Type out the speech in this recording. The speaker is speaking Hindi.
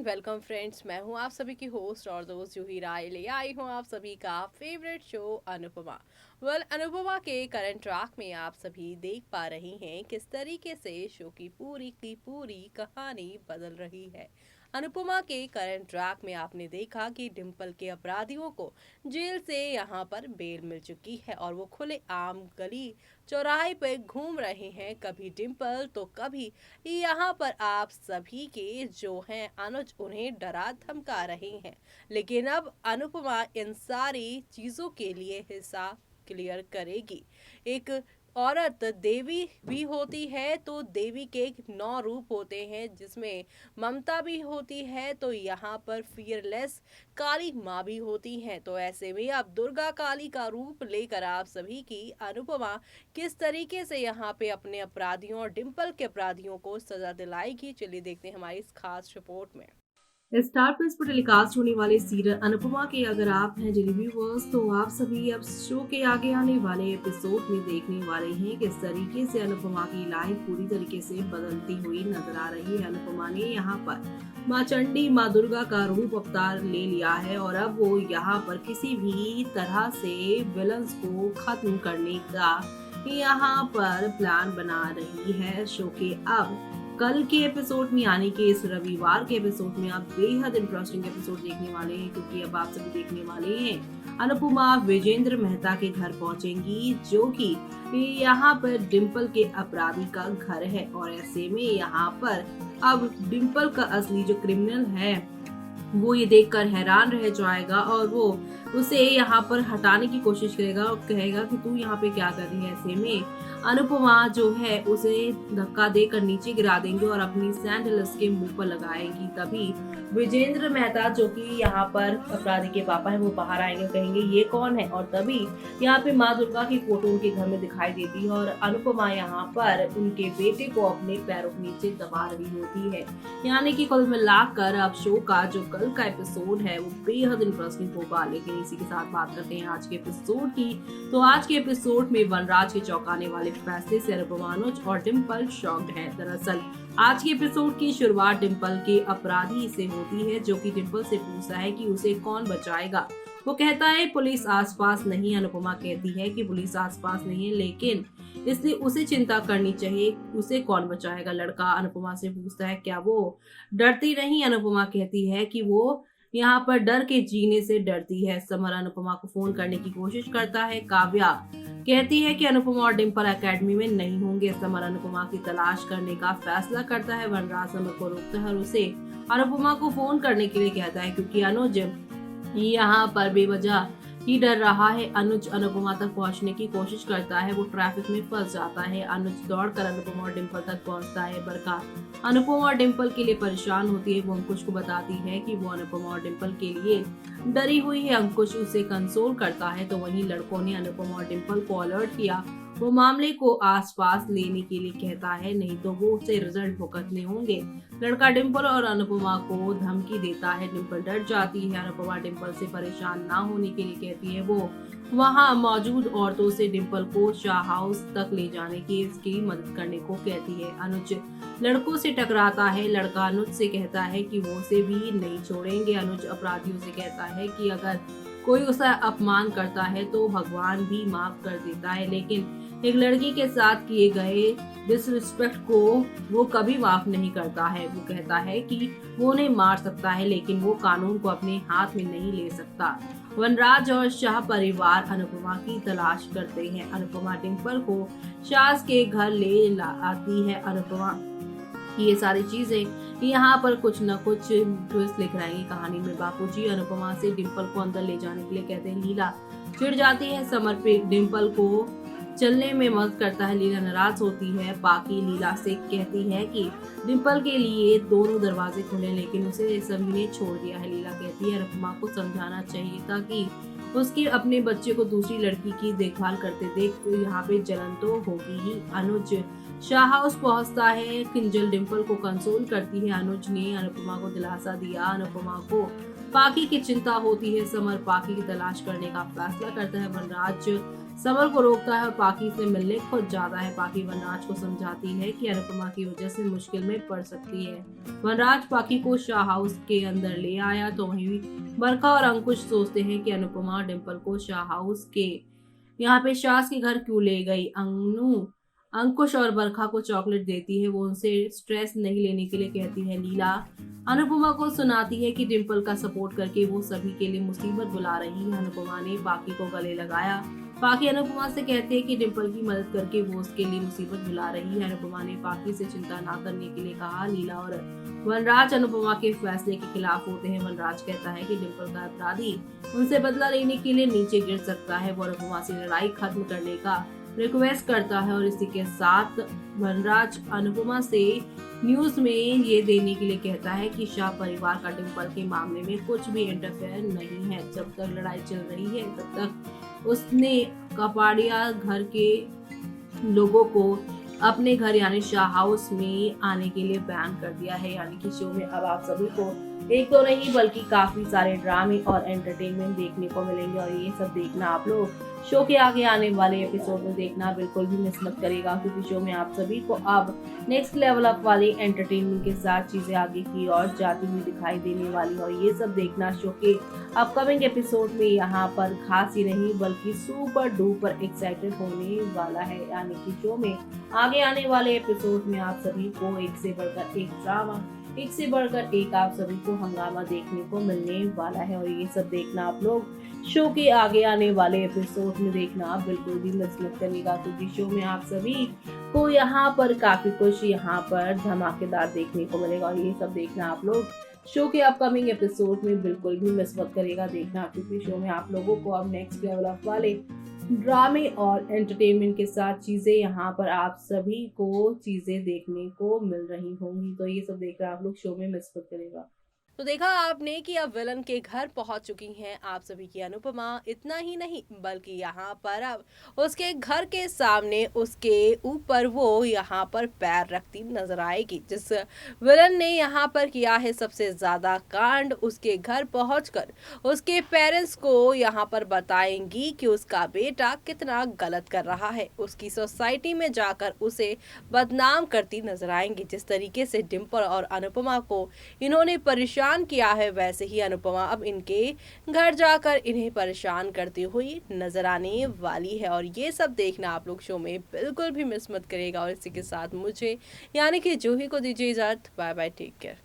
Welcome friends. मैं हूं आप सभी की होस्ट और दोस्त जूही राय। ले आई हूं आप सभी का फेवरेट शो अनुपमा। अनुपमा के करंट ट्रैक में आप सभी देख पा रही हैं किस तरीके से शो की पूरी कहानी बदल रही है। अनुपमा के करंट ट्रैक में आपने देखा कि डिम्पल के अपराधियों को जेल से यहाँ पर बेल मिल चुकी है और वो खुले आम गली चौराहे पे घूम रहे हैं, कभी डिम्पल तो कभी यहाँ पर आप सभी के जो हैं अनुज उन्हें डरा धमका रहे हैं। लेकिन अब अनुपमा इन सारी चीजों के लिए हिसाब क्लियर करेगी। एक औरत देवी भी होती है तो देवी के 9 रूप होते हैं, जिसमें ममता भी होती है तो यहाँ पर फियरलेस काली माँ भी होती हैं। तो ऐसे में अब दुर्गा काली का रूप लेकर आप सभी की अनुपमा किस तरीके से यहाँ पे अपने अपराधियों और डिम्पल के अपराधियों को सजा दिलाएगी, चलिए देखते हैं हमारी इस खास रिपोर्ट में। स्टार प्लस पर टेलीकास्ट होने वाले सीरियल अनुपमा के अगर आप हैं डेली व्यूअर्स तो आप सभी अब शो के आगे आने वाले एपिसोड में देखने वाले हैं किस तरीके से अनुपमा की लाइफ पूरी तरीके से बदलती हुई नजर आ रही है। अनुपमा ने यहाँ पर माँ चंडी माँ दुर्गा का रूप अवतार ले लिया है और अब वो यहाँ पर किसी भी तरह से विलन्स को खत्म करने का यहाँ पर प्लान बना रही है। शो के अब कल के एपिसोड में यानी कि इस रविवार के एपिसोड में आप बेहद इंटरेस्टिंग एपिसोड देखने वाले हैं, क्योंकि अब आप सभी देखने वाले हैं अनुपमा विजेंद्र मेहता के घर पहुंचेंगी, जो कि यहाँ पर डिम्पल के अपराधी का घर है। और ऐसे में यहाँ पर अब डिम्पल का असली जो क्रिमिनल है वो ये देखकर हैरान रह जाएगा और वो उसे यहाँ पर हटाने की कोशिश करेगा और कहेगा कि तू यहाँ पे क्या कर रही है। ऐसे में अनुपमा जो है उसे धक्का देकर नीचे गिरा देंगे और अपनी सैंडल उसके मुंह पर लगाएंगी। तभी विजेंद्र मेहता जो कि यहाँ पर अपराधी के पापा है वो बाहर आएंगे, कहेंगे ये कौन है। और तभी यहाँ पे माँ दुर्गा की फोटो उनके घर में दिखाई देती है और अनुपमा यहाँ पर उनके बेटे को अपने पैरों के नीचे दबा रही होती है। यानी कि कुल मिलाकर अब शो का जो कल का एपिसोड है वो बेहद इंटरेस्टिंग होगा। लेकिन इसी के साथ बात करते हैं आज के एपिसोड की। तो आज के एपिसोड में वनराज के चौंकाने वाले फैसले से अनुपमा अनुज और डिम्पल शॉक्ड है। दरअसल आज के एपिसोड की शुरुआत डिम्पल के अपराधी से होती है, जो कि डिम्पल से पूछता है कि उसे कौन बचाएगा। वो कहता है पुलिस आसपास नहीं। अनुपमा कहती है कि पुलिस आसपास नहीं है, लेकिन इसलिए उसे चिंता करनी चाहिए, उसे कौन बचाएगा। लड़का अनुपमा से पूछता है क्या वो डरती नहीं। अनुपमा कहती है कि वो यहाँ पर डर के जीने से डरती है। समर अनुपमा को फोन करने की कोशिश करता है। काव्या कहती है कि अनुपमा और डिम्पल एकेडमी में नहीं होंगे। समर अनुपमा की तलाश करने का फैसला करता है। वनराज समर को रोकता है और उसे अनुपमा को फोन करने के लिए कहता है, क्योंकि अनुज यहाँ पर बेवजह ही डर रहा है। अनुज अनुपमा तक पहुंचने की कोशिश करता है, वो ट्रैफिक में फंस जाता है। अनुज दौड़कर अनुपमा और डिम्पल तक पहुंचता है। बरका अनुपमा और डिम्पल के लिए परेशान होती है। वो अंकुश को बताती है कि वो अनुपमा और डिम्पल के लिए डरी हुई है। अंकुश उसे कंसोल करता है। तो वहीं लड़कों ने अनुपमा और डिम्पल को अलर्ट किया, वो मामले को आसपास लेने के लिए कहता है, नहीं तो वो उसे रिजल्ट भुगतने होंगे। लड़का डिम्पल और अनुपमा को धमकी देता है। डिम्पल डर जाती है। अनुपमा डिम्पल से परेशान ना होने के लिए कहती है। वो वहां मौजूद औरतों से डिम्पल को शाह हाउस तक ले जाने की इसकी मदद करने को कहती है। अनुज लड़कों से टकराता है। लड़का अनुज से कहता है कि वो उसे भी नहीं छोड़ेंगे। अनुज अपराधियों से कहता है कि अगर कोई उसका अपमान करता है तो भगवान भी माफ कर देता है, लेकिन एक लड़की के साथ किए गए डिसरिस्पेक्ट को वो कभी माफ नहीं करता है। वो कहता है कि वो उन्हें मार सकता है, लेकिन वो कानून को अपने हाथ में नहीं ले सकता। वनराज और शाह परिवार अनुपमा की तलाश करते हैं। अनुपमा डिम्पल को शाह के घर ले आती है। अनुपमा ये सारी चीजें यहाँ पर कुछ न कुछ ट्विस्ट लिख रहेंगी कहानी में। बापूजी अनुपमा से डिम्पल को अंदर ले जाने के लिए कहते हैं। लीला चिढ़ जाती है। समर पे डिम्पल को चलने में मदद करता है। लीला नाराज होती है। बाकी लीला से कहती है कि डिम्पल के लिए दोनों दरवाजे खुले, लेकिन उसे सभी ने छोड़ दिया है। लीला कहती है अनुपमा को समझाना चाहिए ताकि उसके अपने बच्चे को दूसरी लड़की की देखभाल करते देख तो यहाँ पे जलन तो होगी ही। अनुज शाह हाउस पहुंचता है। किंजल डिम्पल को कंसोल करती है। अनुज ने अनुपमा को दिलासा दिया। अनुपमा को पाकी की चिंता होती है। समर पाकी की तलाश करने का फैसला करता है। वनराज समर को रोकता है और पाकी से मिलने खुद जाता है। पाकी वनराज को समझाती है कि अनुपमा की वजह से मुश्किल में पड़ सकती है। वनराज पाकी को शाह हाउस के अंदर ले आया तो वहीं बरखा और अंकुश सोचते हैं कि अनुपमा डिम्पल को शाह हाउस के यहाँ पे शास के घर क्यों ले गई। अंकुश और बरखा को चॉकलेट देती है। वो उनसे स्ट्रेस नहीं लेने के लिए कहती है। लीला अनुपमा को सुनाती है कि डिम्पल का सपोर्ट करके वो सभी के लिए मुसीबत बुला रही है। अनुपमा ने पाकी को गले लगाया। पाकी अनुपमा से कहते हैं कि डिम्पल की मदद करके वो उसके लिए मुसीबत बुला रही है। अनुपमा ने पाकी से चिंता ना करने के लिए कहा। लीला और वनराज अनुपमा के फैसले के खिलाफ होते हैं। वनराज कहता है कि डिम्पल का अपराधी उनसे बदला लेने के लिए नीचे गिर सकता है। वो अनुपमा से लड़ाई खत्म करने का रिक्वेस्ट करता है और इसी के साथ वनराज अनुपमा से न्यूज में ये देने के लिए कहता है कि शाह परिवार का डिम्पल के मामले में कुछ भी इंटरफेयर नहीं है। जब तक लड़ाई चल रही है तब तक उसने कपाड़िया घर के लोगों को अपने घर यानी शाह हाउस में आने के लिए बैन कर दिया है। यानी कि शो में अब आप सभी को एक तो नहीं बल्कि काफी सारे ड्रामे और एंटरटेनमेंट देखने को मिलेंगे और ये सब देखना आप लोग शो के आगे आने वाले एपिसोड में देखना बिल्कुल भी मिस मत करेगा, क्योंकि शो में आप सभी को अब नेक्स्ट लेवल अप वाले एंटरटेनमेंट के साथ चीजें आगे की ओर जाती हुई दिखाई देने वाली और ये सब देखना शो के अपकमिंग एपिसोड में यहाँ पर खास ही नहीं बल्कि सुपर डुपर एक्साइटेड होने वाला है। यानी कि शो में आगे आने वाले एपिसोड में आप सभी को एक से बढ़कर एक ड्रामा, एक से बढ़कर एक आप सभी को हंगामा देखने को मिलने वाला है और ये सब देखना आप लोग शो के आगे आने वाले एपिसोड में देखना आप बिल्कुल भी मिस मत करिएगा, क्योंकि शो में आप सभी को यहाँ पर काफी कुछ यहाँ पर धमाकेदार देखने को मिलेगा और ये सब देखना आप लोग शो के अपकमिंग एपिसोड में बिल्कुल भी मिस मत करिएगा देखना, क्योंकि शो में आप लोगों को अब नेक्स्ट लेवल अप वाले ड्रामे और एंटरटेनमेंट के साथ चीजें यहाँ पर आप सभी को चीजें देखने को मिल रही होंगी। तो ये सब देखकर आप लोग शो में मिस मत करिएगा। तो देखा आपने कि अब विलन के घर पहुंच चुकी हैं आप सभी की अनुपमा। इतना ही नहीं बल्कि यहाँ पर अब उसके घर के सामने उसके ऊपर वो यहाँ पर पैर रखती नजर आएगी। जिस विलन ने यहाँ पर किया है सबसे ज्यादा कांड, उसके घर पहुंचकर उसके पेरेंट्स को यहाँ पर बताएंगी कि उसका बेटा कितना गलत कर रहा है। उसकी सोसाइटी में जाकर उसे बदनाम करती नजर आएंगी। जिस तरीके से डिम्पल और अनुपमा को इन्होंने परेशान किया है, वैसे ही अनुपमा अब इनके घर जाकर इन्हें परेशान करती हुई नजर आने वाली है और ये सब देखना आप लोग शो में बिल्कुल भी मिस मत करेगा। और इसी के साथ मुझे यानी कि जूही को दीजिए इजाजत। Bye bye, take care.